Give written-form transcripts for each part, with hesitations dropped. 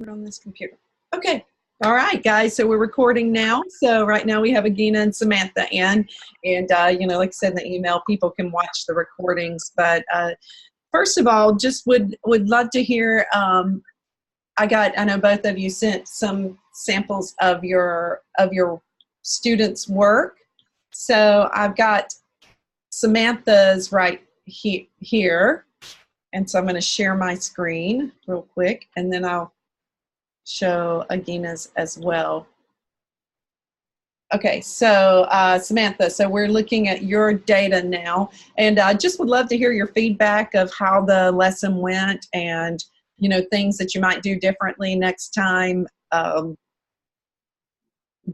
On this computer. Okay. All right, guys. So we're recording now. So right now we have Agina and Samantha in, and like I said in the email, people can watch the recordings. But first of all, just would love to hear. I know both of you sent some samples of your students' work. So I've got Samantha's right here, and so I'm going to share my screen real quick, and then I'll show Agina's as well. Okay, so Samantha, so we're looking at your data now, and I just would love to hear your feedback of how the lesson went and, things that you might do differently next time,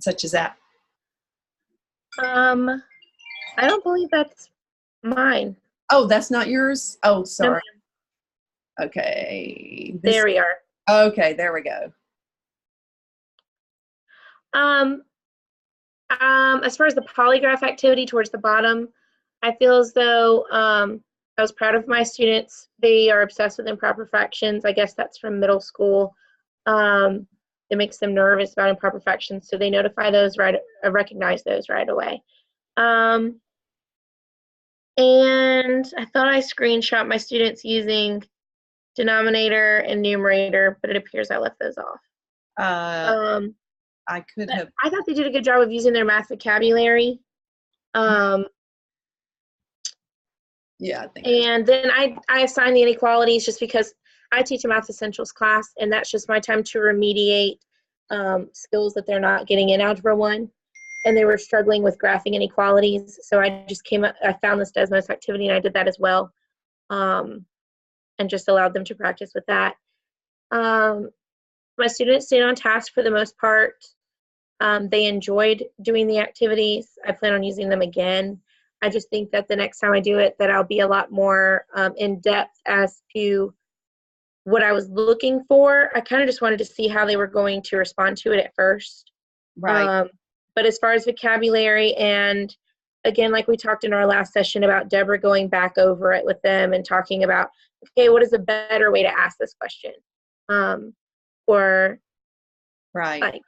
such as that. I don't believe that's mine. Oh, that's not yours? Oh, sorry. No. Okay. There we are. Okay, there we go. As far as the polygraph activity towards the bottom, I feel as though I was proud of my students. They are obsessed with improper fractions. I guess that's from middle school. It makes them nervous about improper fractions, so they recognize those right away. And I thought I screenshot my students using denominator and numerator, but it appears I left those off. I could have. I thought they did a good job of using their math vocabulary. Yeah, I think. And then I assign the inequalities just because I teach a math essentials class, and that's just my time to remediate skills that they're not getting in Algebra 1. And they were struggling with graphing inequalities. So I found this Desmos activity, and I did that as well. And just allowed them to practice with that. My students stayed on task for the most part. They enjoyed doing the activities. I plan on using them again. I just think that the next time I do it, that I'll be a lot more in depth as to what I was looking for. I kind of just wanted to see how they were going to respond to it at first. Right. But as far as vocabulary, and again, like we talked in our last session about Deborah going back over it with them and talking about, okay, what is a better way to ask this question? Or right. Like,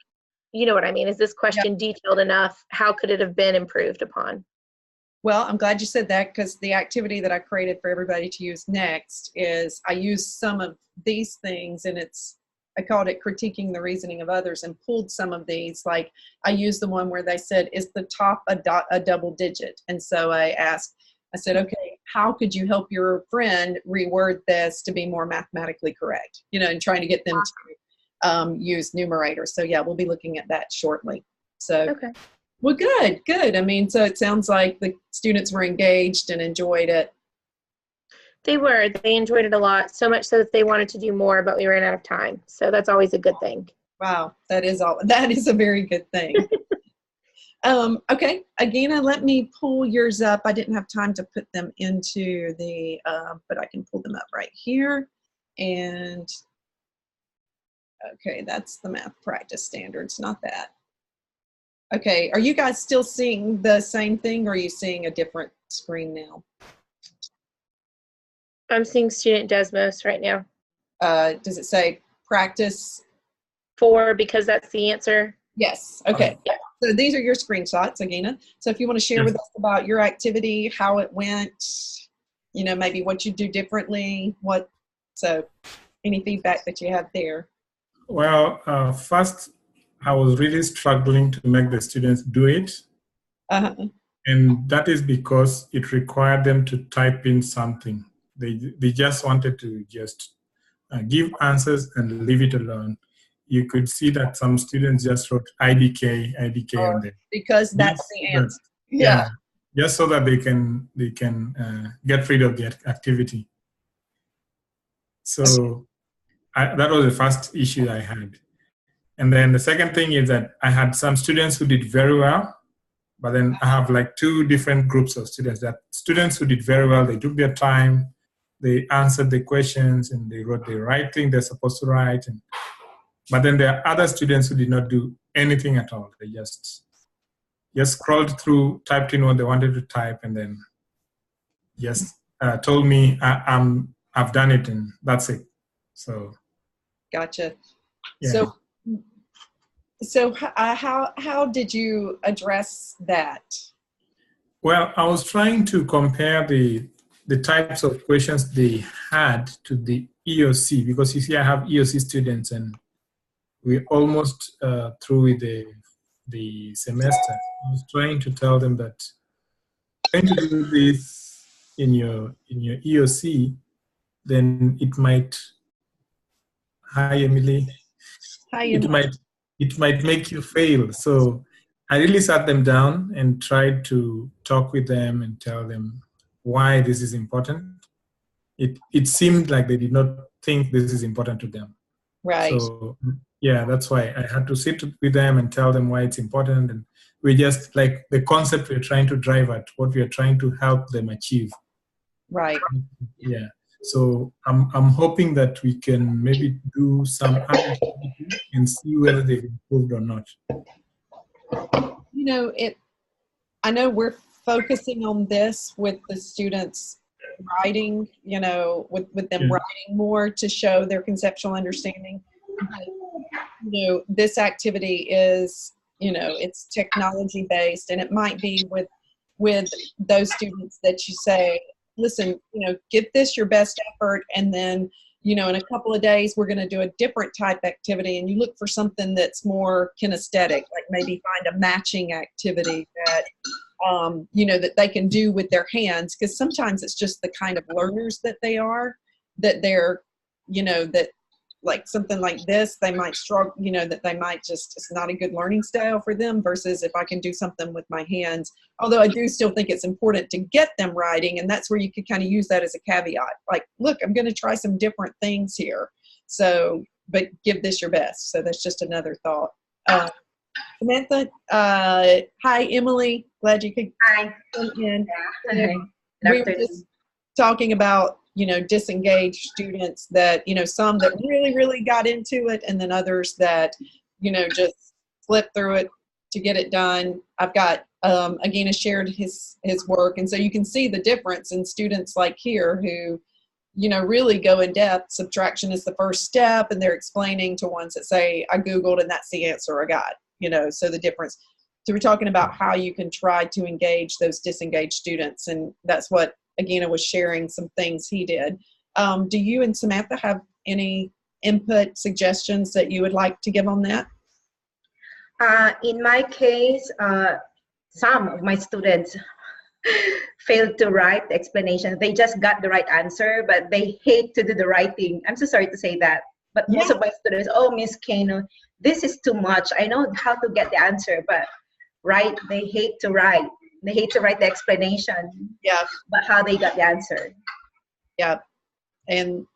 you know what I mean? Is this question detailed enough? How could it have been improved upon? Well, I'm glad you said that, because the activity that I created for everybody to use next is I used some of these things, and I called it critiquing the reasoning of others, and pulled some of these. Like I used the one where they said, is the top a double digit? And so I said, okay, how could you help your friend reword this to be more mathematically correct? And trying to get them to use numerator. So yeah, we'll be looking at that shortly. So, okay. Well, good. I mean, so it sounds like the students were engaged and enjoyed it. They were. They enjoyed it a lot, so much so that they wanted to do more, but we ran out of time. So that's always a good thing. Wow, that is a very good thing. Okay, Agina, let me pull yours up. I didn't have time to put them into the, but I can pull them up right here. And okay, that's the math practice standards, not that. Okay, are you guys still seeing the same thing, or are you seeing a different screen now? I'm seeing student Desmos right now. Does it say practice? 4, because that's the answer. Yes, okay. Yeah. So these are your screenshots, Agina. So if you want to share with us about your activity, how it went, maybe what you do differently, so any feedback that you have there? Well, first, I was really struggling to make the students do it. Uh-huh. And that is because it required them to type in something. They just wanted to just give answers and leave it alone. You could see that some students just wrote IDK on there. Because that's the answer. Yeah. Just so that they can get rid of the activity. So that was the first issue I had. And then the second thing is that I had some students who did very well, but then I have like 2 different groups of students. That students who did very well, they took their time, they answered the questions, and they wrote the right thing they're supposed to write. But then there are other students who did not do anything at all. They just scrolled through, typed in what they wanted to type, and then just told me I've done it, and that's it. So. Gotcha. Yeah. So how did you address that? Well, I was trying to compare the types of questions they had to the EOC, because you see, I have EOC students, and we're almost through with the semester. I was trying to tell them that trying to do this in your EOC, then it might. Hi, Emily. Hi, It Emily. might make you fail. So I really sat them down and tried to talk with them and tell them why this is important. It seemed like they did not think this is important to them. Right. So yeah, that's why I had to sit with them and tell them why it's important. And we just like the concept we're trying to drive at, what we are trying to help them achieve. Right. Yeah. So I'm hoping that we can maybe do some other and see whether they've improved or not. You know, I know we're focusing on this with the students writing, you know, with them writing more to show their conceptual understanding. But, you know, this activity is, you know, it's technology based, and it might be with those students that you say, listen, you know, give this your best effort, and then, you know, in a couple of days we're going to do a different type activity, and you look for something that's more kinesthetic, like maybe find a matching activity that you know, that they can do with their hands, because sometimes it's just the kind of learners that they are, that they're, you know, that like something like this, they might struggle, you know, that they might just, it's not a good learning style for them, versus if I can do something with my hands. Although I do still think it's important to get them writing, and that's where you could kind of use that as a caveat. Like, look, I'm going to try some different things here. So, but give this your best. So that's just another thought. Samantha, hi, Emily. Glad you could Hi. come in. Hi. We were just talking about, you know, disengaged students that, you know, some that really, really got into it, and then others that, you know, just flipped through it to get it done. I've got, Agina shared his work, and so you can see the difference in students like here who, you know, really go in depth. Subtraction is the first step, and they're explaining to ones that say, I Googled and that's the answer I got, you know, so the difference. So we're talking about how you can try to engage those disengaged students, and that's what Agina was sharing, some things he did. Do you and Samantha have any input, suggestions that you would like to give on that? In my case, some of my students failed to write the explanation. They just got the right answer, but they hate to do the writing. I'm so sorry to say that. But most of my students, oh, Miss Kano, this is too much. I know how to get the answer, but they hate to write. They hate to write the explanation. Yeah. But how they got the answer. Yeah. And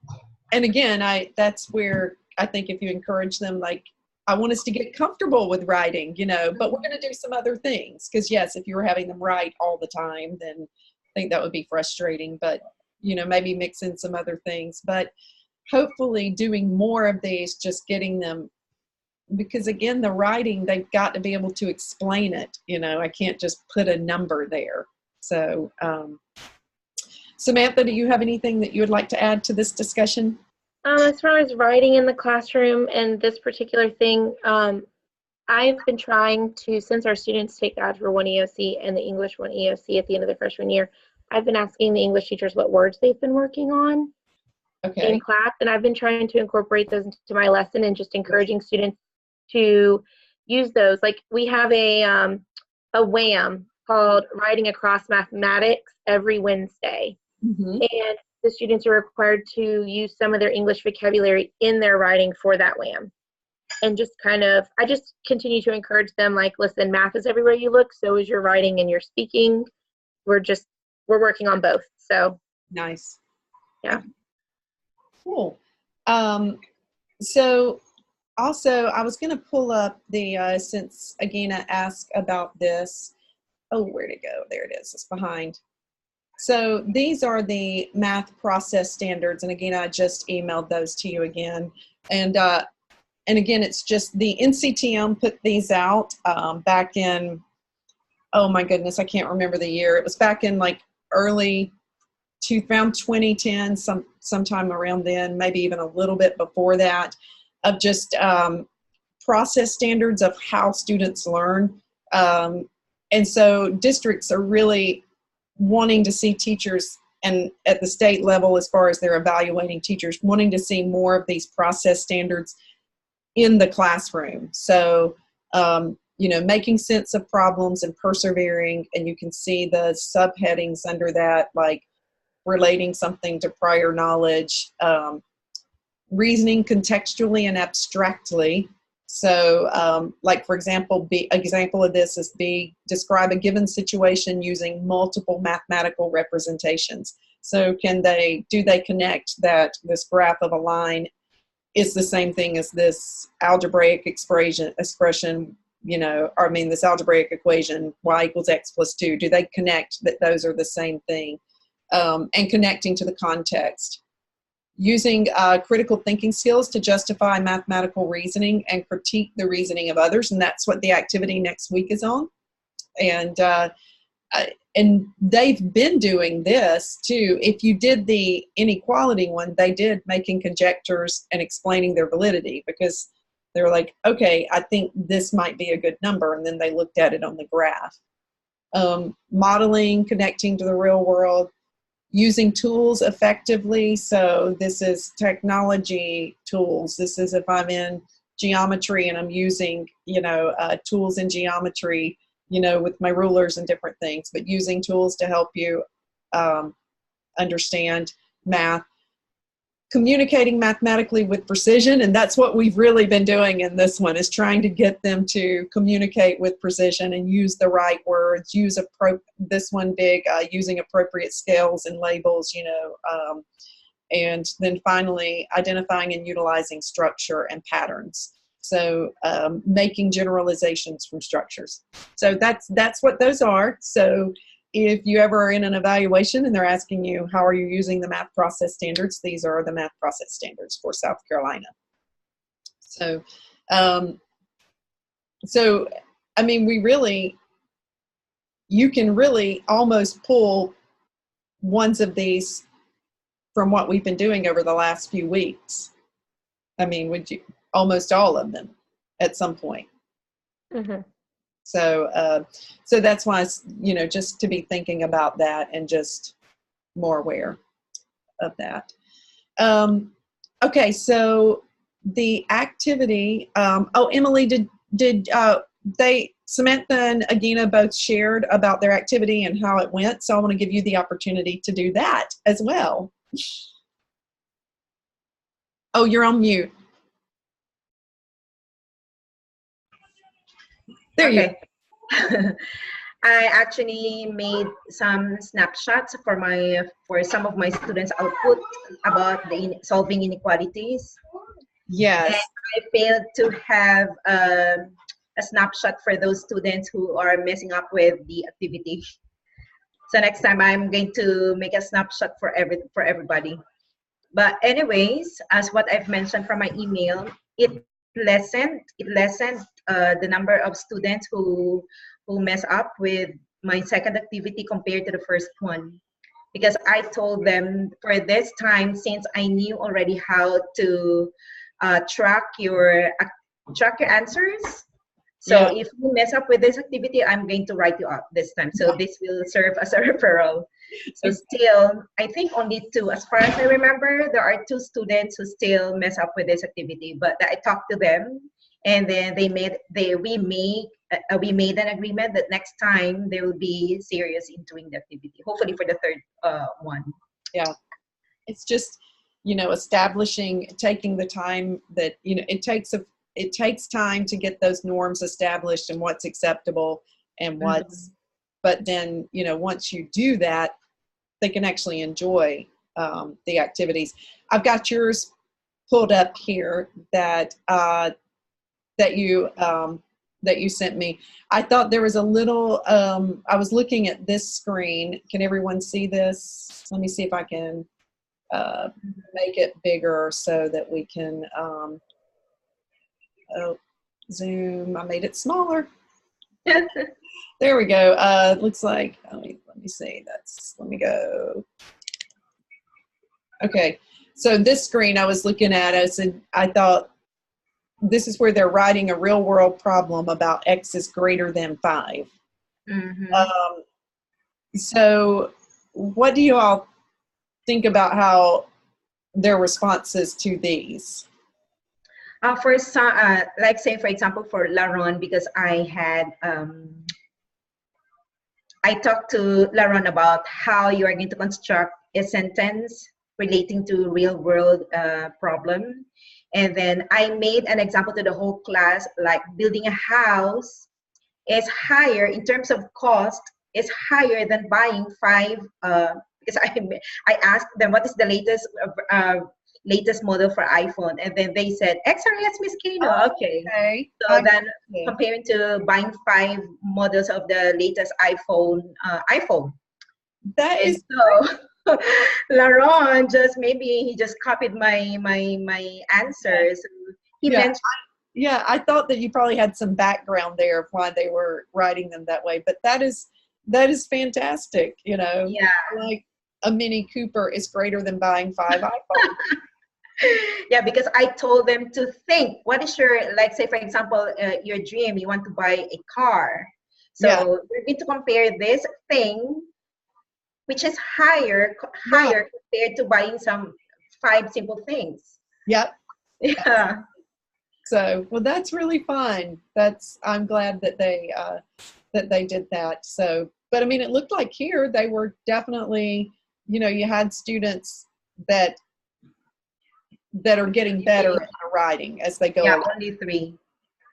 again, that's where I think if you encourage them, like, I want us to get comfortable with writing, you know, but we're going to do some other things. Because yes, if you were having them write all the time, then I think that would be frustrating. But, you know, maybe mix in some other things. But hopefully doing more of these, just getting them, because again, the writing, they've got to be able to explain it. You know, I can't just put a number there. So, Samantha, do you have anything that you would like to add to this discussion? As far as writing in the classroom and this particular thing, I've been trying to, since our students take the Algebra 1 EOC and the English 1 EOC at the end of their freshman year, I've been asking the English teachers what words they've been working on in class, and I've been trying to incorporate those into my lesson and just encouraging students to use those. Like, we have a WAM called Writing Across Mathematics every Wednesday. Mm-hmm. And the students are required to use some of their English vocabulary in their writing for that WAM. And just kind of, I just continue to encourage them, like, listen, math is everywhere you look, so is your writing and your speaking. We're working on both. So nice. Yeah. Cool. So also, I was going to pull up the, since Agina asked about this. Oh, where'd it go? There it is. It's behind. So these are the math process standards. And again, I just emailed those to you again. And again, it's just the NCTM put these out back in, oh my goodness, I can't remember the year. It was back in like around 2010, sometime around then, maybe even a little bit before that. just process standards of how students learn. And so districts are really wanting to see teachers, and at the state level, as far as they're evaluating teachers, wanting to see more of these process standards in the classroom. So, you know, making sense of problems and persevering, and you can see the subheadings under that, like relating something to prior knowledge, reasoning contextually and abstractly. So, like, for example, example of this is describe a given situation using multiple mathematical representations. So do they connect that this graph of a line is the same thing as this algebraic expression, you know, or I mean, this algebraic equation, y equals x plus 2. Do they connect that those are the same thing? And connecting to the context. Using critical thinking skills to justify mathematical reasoning and critique the reasoning of others, and that's what the activity next week is on. And they've been doing this too. If you did the inequality one, they did making conjectures and explaining their validity, because they were like, okay, I think this might be a good number, and then they looked at it on the graph. Modeling, connecting to the real world. Using tools effectively. So this is technology tools. This is if I'm in geometry and I'm using, you know, tools in geometry, you know, with my rulers and different things, but using tools to help you understand math. Communicating mathematically with precision, and that's what we've really been doing in this one, is trying to get them to communicate with precision and use the right words, this one big, using appropriate scales and labels, you know, and then finally identifying and utilizing structure and patterns. So making generalizations from structures. So that's what those are. So if you ever are in an evaluation and they're asking you, how are you using the math process standards? These are the math process standards for South Carolina. So, I mean, you can really almost pull ones of these from what we've been doing over the last few weeks. I mean, almost all of them at some point. Mm-hmm. So that's why, you know, just to be thinking about that and just more aware of that. Okay, so the activity, Emily, Samantha and Agina both shared about their activity and how it went, so I want to give you the opportunity to do that as well. Oh, you're on mute. There you go. I actually made some snapshots for some of my students' output about the solving inequalities. Yes. And I failed to have a snapshot for those students who are messing up with the activity. So next time I'm going to make a snapshot for everybody. But anyways, as what I've mentioned from my email, it lessened the number of students who mess up with my second activity compared to the first one, because I told them for this time, since I knew already how to track your answers. So if you mess up with this activity, I'm going to write you up this time. So this will serve as a referral. So still, I think only 2, as far as I remember, there are 2 students who still mess up with this activity. But I talked to them, and then we made an agreement that next time they will be serious in doing the activity. Hopefully for the third one. Yeah, it's just, you know, taking the time that, you know, it takes time to get those norms established and what's acceptable and what's, but then, you know, once you do that, they can actually enjoy the activities. I've got yours pulled up here that you sent me. I thought there was a little, I was looking at this screen. Can everyone see this? Let me see if I can make it bigger so that we can, zoom. I made it smaller. There we go. It looks like, let me see. Let me go. Okay. So this screen I was looking at, I thought this is where they're writing a real world problem about X is greater than 5. Mm-hmm. So what do you all think about how their responses to these? For some, like say for example for Laron, because I talked to Laron about how you are going to construct a sentence relating to real world problem. And then I made an example to the whole class, like building a house is higher in terms of cost, is higher than buying 5, because I asked them what is the latest model for iPhone, and then they said XRS, Miss Kano. Okay. Okay. So then comparing to buying 5 models of the latest iPhone. That And is so Laron he just copied my answers. He Yeah. mentioned Yeah, I thought that you probably had some background there of why they were writing them that way, but that is fantastic. yeah. Like a Mini Cooper is greater than buying 5 iPhones. Yeah, because I told them to think, what is your, like say for example, your dream, you want to buy a car. So Yeah. we're going to compare this thing, which is higher compared to buying some 5 simple things. Yep. Yeah. So, well, that's really fun. I'm glad that they did that. So, but I mean, it looked like here they were definitely, you had students that are getting better at their writing as they go Yeah, along. only 3.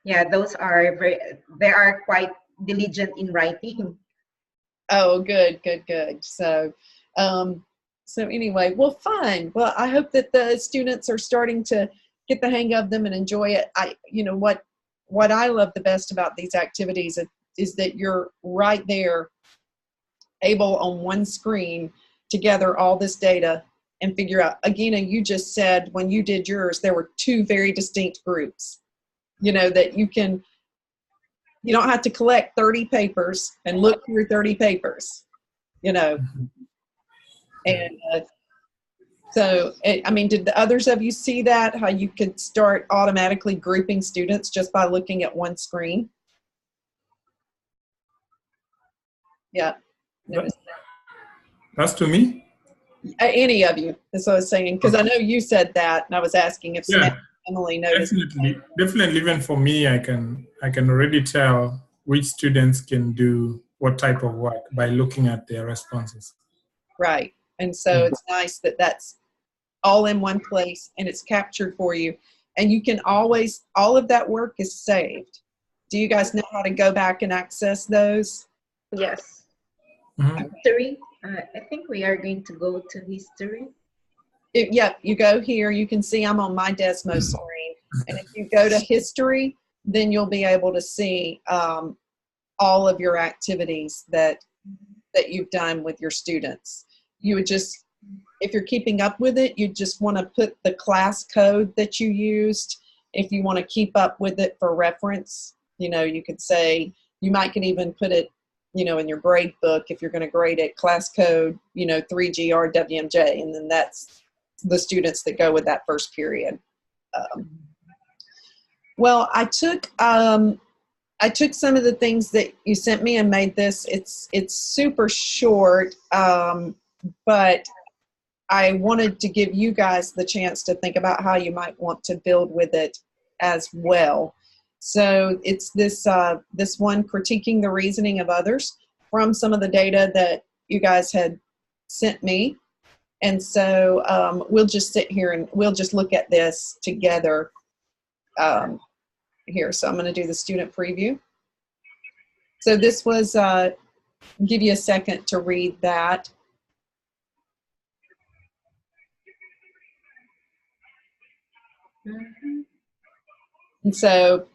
Yeah, those are they are quite diligent in writing. Oh, good. So, so anyway, well, fun. Well, I hope that the students are starting to get the hang of them and enjoy it. What I love the best about these activities is that you're right there, able on one screen to gather all this data and figure out. Agina, you just said when you did yours, there were 2 very distinct groups. That you don't have to collect 30 papers and look through 30 papers. And so, I mean, did the others of you see that, how you could start automatically grouping students just by looking at one screen? Yeah. That's to me? Any of you, that's what I was saying, because I know you said that, and I was asking if Yeah, Emily noticed. Definitely. Even for me, I can already tell which students can do what type of work by looking at their responses. Right. And so it's nice that that's all in one place and it's captured for you. And you can always, all of that work is saved. Do you guys know how to go back and access those? Yes. Mm-hmm. History. I think we are going to go to history. Yep, you go here. You can see I'm on my Desmo screen. And if you go to history, then you'll be able to see all of your activities that you've done with your students. You would just, if you're keeping up with it, you just want to put the class code that you used. If you want to keep up with it for reference, you could say, you might could even put it, in your grade book, if you're going to grade it, class code, 3GRWMJ, and then that's the students that go with that first period. Well, I took some of the things that you sent me and made this. It's super short, but I wanted to give you guys the chance to think about how you might want to build with it as well. So it's this one, critiquing the reasoning of others from some of the data that you guys had sent me. And so we'll just sit here and we'll just look at this together here. So I'm going to do the student preview. So this was, give you a second to read that. Mm-hmm. And so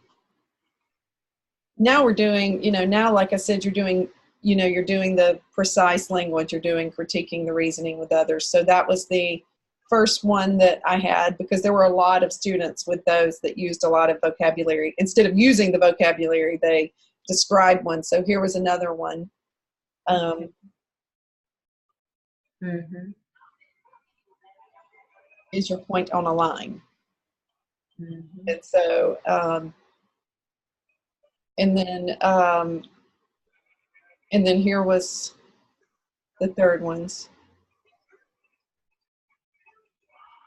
now we're doing, now, like I said, you're doing the precise language, you're doing critiquing the reasoning with others. So that was the first one that I had, because there were a lot of students with those that used a lot of vocabulary. Instead of using the vocabulary, they described one. So here was another one. Mm-hmm. Is your point on a line? Mhm. And so, and then here was the third ones.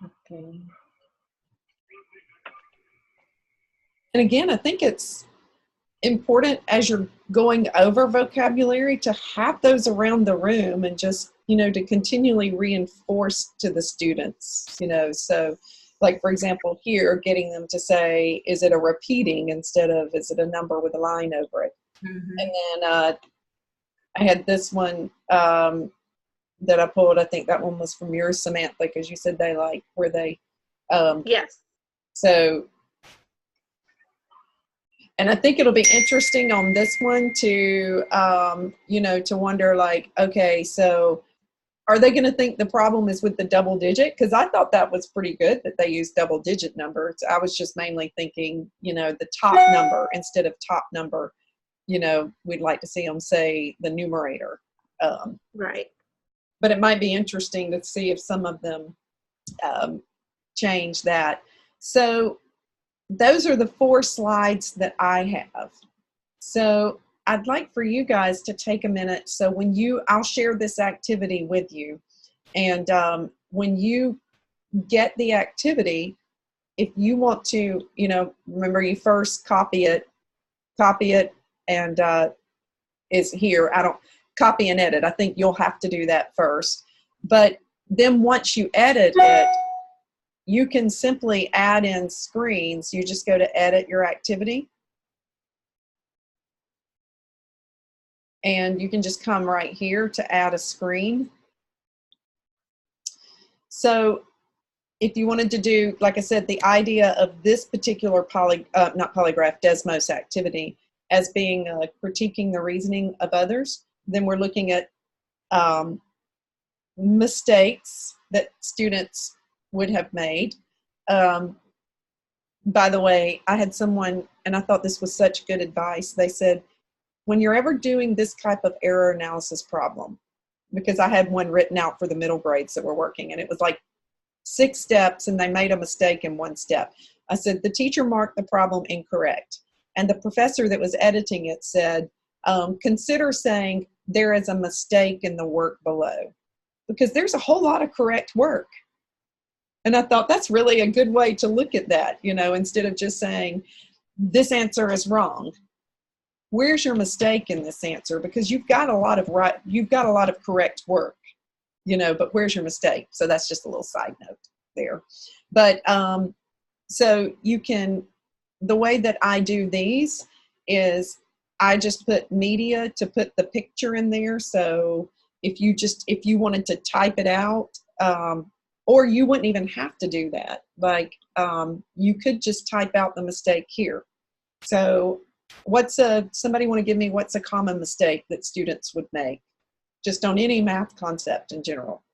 Okay. And again, I think it's important as you're going over vocabulary to have those around the room and just, to continually reinforce to the students, so like, for example, here, getting them to say, is it a repeating instead of, is it a number with a line over it? Mhm. And then I had this one that I pulled. I think that one was from yours, Samantha, because you said they like, where they, Yes. so, and I think it'll be interesting on this one to, to wonder like, okay, so are they going to think the problem is with the double digit? Because I thought that was pretty good that they used double digit numbers. I was just mainly thinking, the top number instead of top number. We'd like to see them say the numerator. Right. But it might be interesting to see if some of them change that. So those are the 4 slides that I have. So I'd like for you guys to take a minute. So I'll share this activity with you. And when you get the activity, if you want to, remember you first copy it, and is here. I don't copy and edit. I think you'll have to do that first. But then once you edit it, you can simply add in screens. You just go to edit your activity. And you can just come right here to add a screen. So if you wanted to do, like I said, the idea of this particular not polygraph, Desmos activity as being critiquing the reasoning of others, then we're looking at mistakes that students would have made. By the way, I had someone, and I thought this was such good advice. They said, when you're ever doing this type of error analysis problem, because I had one written out for the middle grades that were working, and it was like 6 steps, and they made a mistake in 1 step. I said, the teacher marked the problem incorrect. And the professor that was editing it said, consider saying there is a mistake in the work below, because there's a whole lot of correct work. And I thought that's really a good way to look at that, instead of just saying this answer is wrong. Where's your mistake in this answer? Because you've got a lot of correct work, but where's your mistake? So that's just a little side note there. But so the way that I do these is I just put media to put the picture in there. So if you wanted to type it out, or you wouldn't even have to do that. Like you could just type out the mistake here. So somebody want to give me what's a common mistake that students would make just on any math concept in general?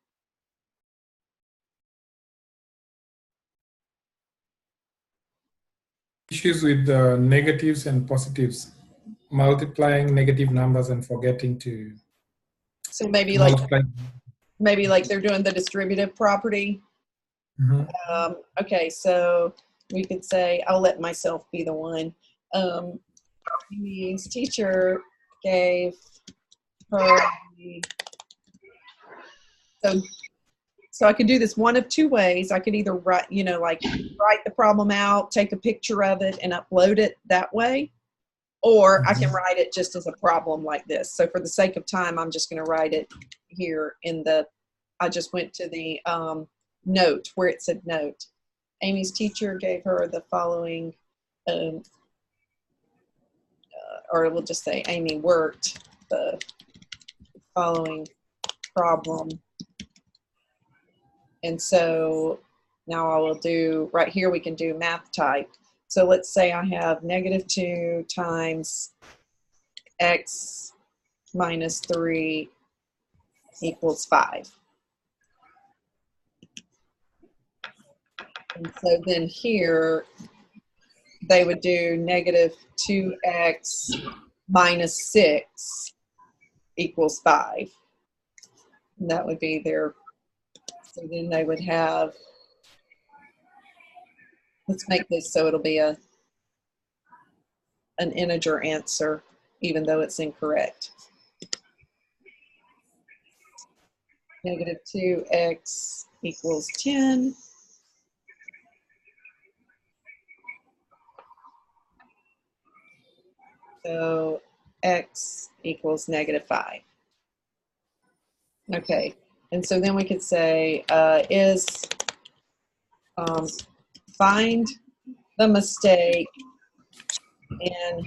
Issues with negatives and positives, multiplying negative numbers and forgetting to So maybe multiply. like they're doing the distributive property. Mm-hmm. Okay, so we could say, I'll let myself be the one. Amy's teacher gave her so I could do this one of 2 ways. I could either write the problem out, take a picture of it, and upload it that way, or I can write it just as a problem like this. So for the sake of time, I'm just going to write it here I just went to the note where it said note. Amy's teacher gave her the following, or we'll just say Amy worked the following problem. And so now I will do, right here we can do math type. So let's say I have -2 times x minus 3 equals 5. And so then here they would do -2x minus 6 equals 5. And that would be their, so then they would have Let's make this so it'll be an integer answer, even though it's incorrect. Negative 2x equals 10. So x equals negative 5. Okay, and so then we could say find the mistake in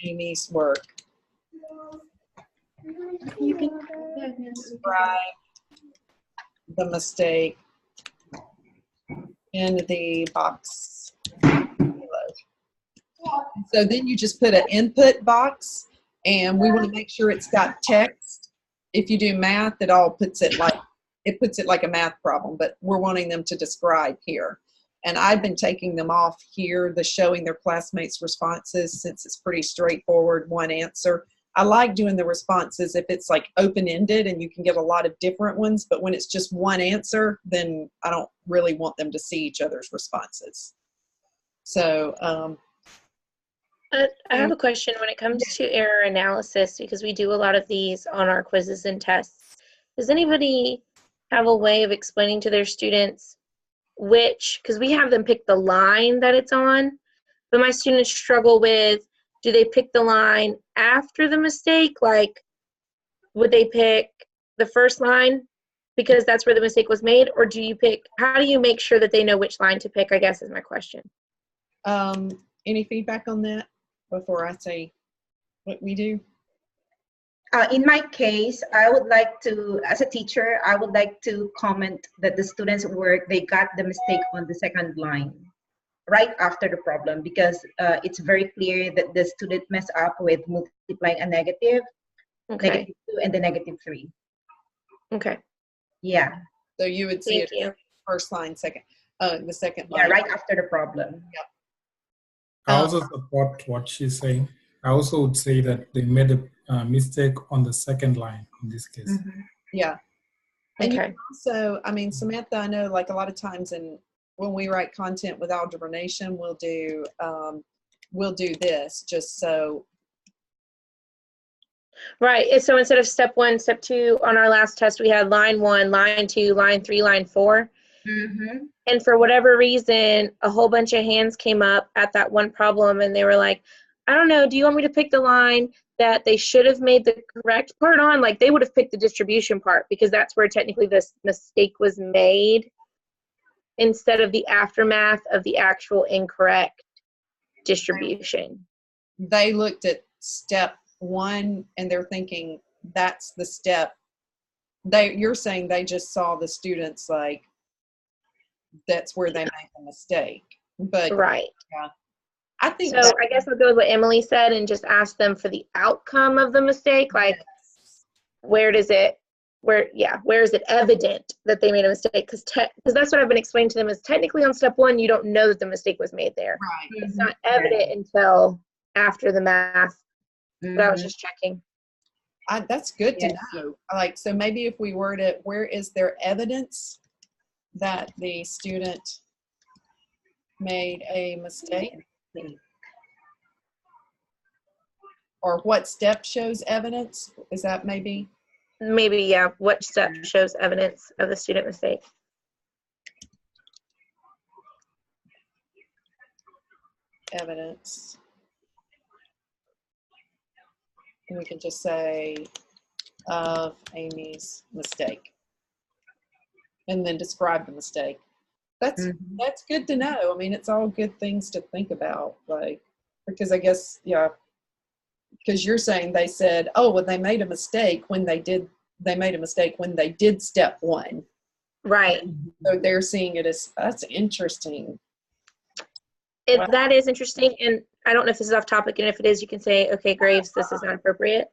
Amy's work. You can Describe the mistake in the box below. So then you just put an input box, and we want to make sure it's got text. If you do math, it puts it like a math problem, but we're wanting them to describe here. And I've been taking them off here, the showing their classmates' responses, since it's pretty straightforward, one answer. I like doing the responses if it's like open-ended and you can get a lot of different ones, but when it's just one answer, then I don't really want them to see each other's responses. So, I have a question when it comes to error analysis, because we do a lot of these on our quizzes and tests. Does anybody have a way of explaining to their students because we have them pick the line that it's on, but my students struggle with, do they pick the line after the mistake? Like, would they pick the first line because that's where the mistake was made? Or how do you make sure that they know which line to pick, I guess is my question. Any feedback on that before I say what we do? In my case, I would like to, as a teacher, I would like to comment that the students' work, they got the mistake on the second line, right after the problem, because it's very clear that the student messed up with multiplying a negative, Okay. negative 2, and the negative 3. Okay. Yeah. So you would see Thank you. First line, the second Yeah, line. right after the problem. I also support what she's saying. I also would say that they made a mistake on the second line in this case. Mm-hmm. Yeah. And Okay. you also, I mean, Samantha, I know like a lot of times when we write content with Algebra Nation, we'll do this just so. Right. So instead of step 1, step 2, on our last test, we had line 1, line 2, line 3, line 4. Mm-hmm. And for whatever reason, a whole bunch of hands came up at that one problem, and they were like, I don't know, do you want me to pick the line that they should have made the correct part on? Like, they would have picked the distribution part because that's where technically this mistake was made, instead of the aftermath of the actual incorrect distribution. They looked at step 1 and they're thinking that's the step. You're saying they just saw the students like that's where they made the mistake. But Right. yeah, I think So I guess I'll go with what Emily said and just ask them for the outcome of the mistake. Like, where is it evident that they made a mistake? Because that's what I've been explaining to them, is technically on step 1, you don't know that the mistake was made there. right. It's not evident until after the math. But I was just checking. That's good to Yes. know. Like, so maybe if we word it, where is there evidence that the student made a mistake? Or what step shows evidence? Is that maybe? Maybe, yeah, what step shows evidence of the student mistake? Evidence. And we can just say of Amy's mistake. And then describe the mistake. That's good to know. I mean, it's all good things to think about, like, because I guess, yeah, because you're saying they said, oh, well, they made a mistake when they did step 1. Right. So they're seeing it as, that's interesting. Wow. That is interesting, and I don't know if this is off topic, and if it is, you can say, okay, Graves, this is not appropriate.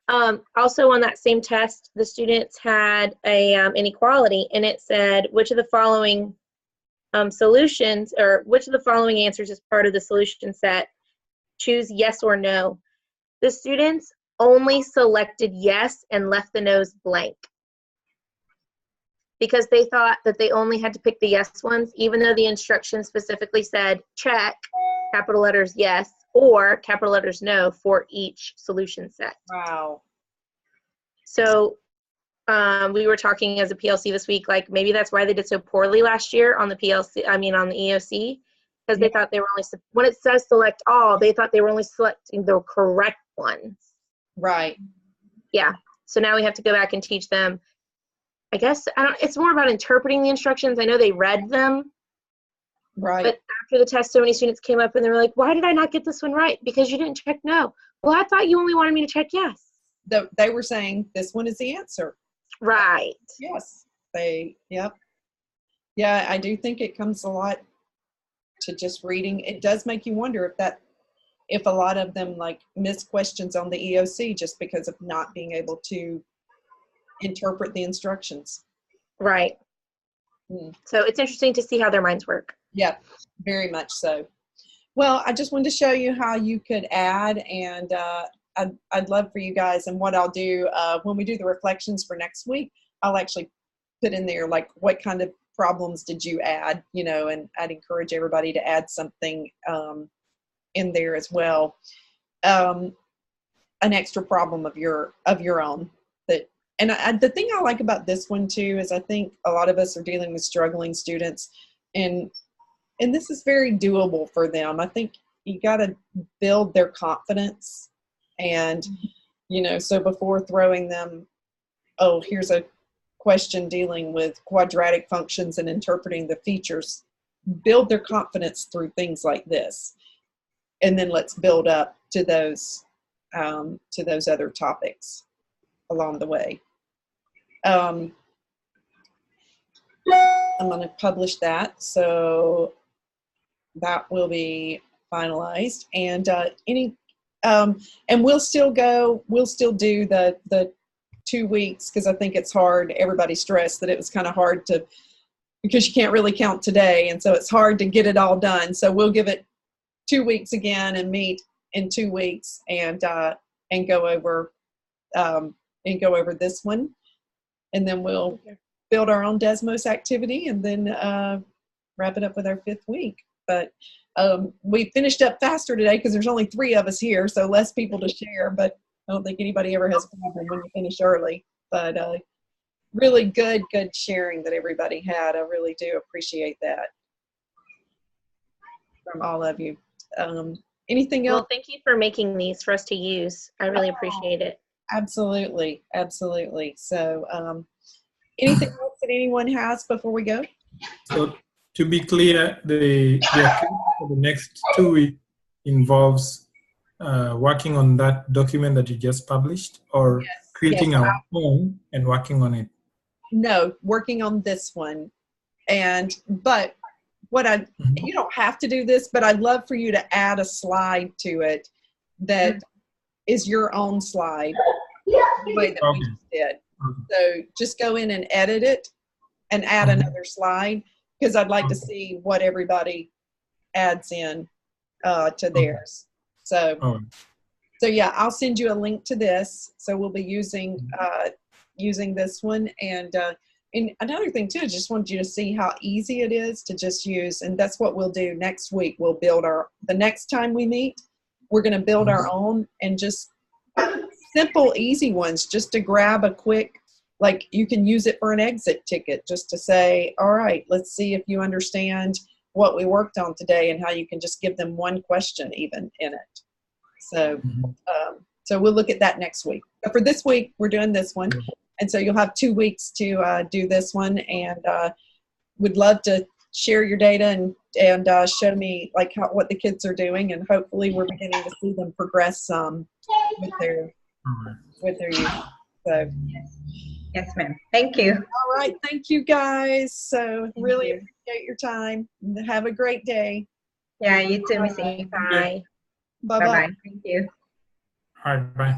Also on that same test, the students had an inequality, and it said, which of the following solutions, or which of the following answers is part of the solution set? Choose yes or no. The students only selected yes and left the no's blank. because they thought that they only had to pick the yes ones, even though the instructions specifically said check, capital letters yes, or capital letters no for each solution set. Wow. So we were talking as a PLC this week, like maybe that's why they did so poorly last year on the PLC, I mean on the EOC, because they thought they were only, when it says select all, they thought they were only selecting the correct ones. Right. Yeah. So now we have to go back and teach them. I guess it's more about interpreting the instructions. I know they read them. Right. But after the test, so many students came up and they were like, why did I not get this one right? Because you didn't check no. Well, I thought you only wanted me to check yes. They were saying this one is the answer. Right. Yes. Yep. Yeah, I do think it comes a lot to just reading. It does make you wonder if a lot of them like miss questions on the EOC just because of not being able to interpret the instructions. Right. So it's interesting to see how their minds work. Yeah, very much so. Well, I just wanted to show you how you could add, and I'd love for you guys, and what I'll do when we do the reflections for next week, I'll actually put in there like what kind of problems did you add, you know, and I'd encourage everybody to add something in there as well, an extra problem of your own. And the thing I like about this one too is I think a lot of us are dealing with struggling students, and this is very doable for them. I think you got to build their confidence, and you know, so before throwing them, oh, here's a question dealing with quadratic functions and interpreting the features, build their confidence through things like this, and then let's build up to those other topics along the way. I'm going to publish that, so that will be finalized, and and we'll still do the 2 weeks, because I think it's hard. Everybody stressed that it was kind of hard because you can't really count today, and so it's hard to get it all done. So we'll give it 2 weeks again and meet in 2 weeks and go over this one, and then we'll build our own Desmos activity, and then wrap it up with our 5th week. But we finished up faster today because there's only 3 of us here, so less people to share, but I don't think anybody ever has a problem when you finish early. But really good sharing that everybody had. I really do appreciate that from all of you. Anything else? Well, thank you for making these for us to use. I really appreciate it. Absolutely. So anything else that anyone has before we go? So to be clear, the activity for the next 2 weeks involves working on that document that you just published, or creating our own and working on it? No, working on this one. But you don't have to do this, but I'd love for you to add a slide to it that is your own slide, the way that we just did. So just go in and edit it and add another slide, because I'd like to see what everybody adds in to theirs. So yeah, I'll send you a link to this. So we'll be using this one, and another thing too, just want you to see how easy it is to just use, and that's what we'll do next week. We'll build the next time we meet, we're going to build our own, and just simple, easy ones, just to grab a quick, like you can use it for an exit ticket, just to say, all right, let's see if you understand what we worked on today, and how you can just give them one question even in it. So, so we'll look at that next week. But for this week, we're doing this one. And so you'll have 2 weeks to do this one, and would love to share your data and show me like what the kids are doing, and hopefully we're beginning to see them progress with their youth. So yes, ma'am. Thank you. All right, thank you guys. So really appreciate your time. Have a great day. Yeah, you too, Miss Amy. Bye. Bye-bye. Thank you. All right, bye.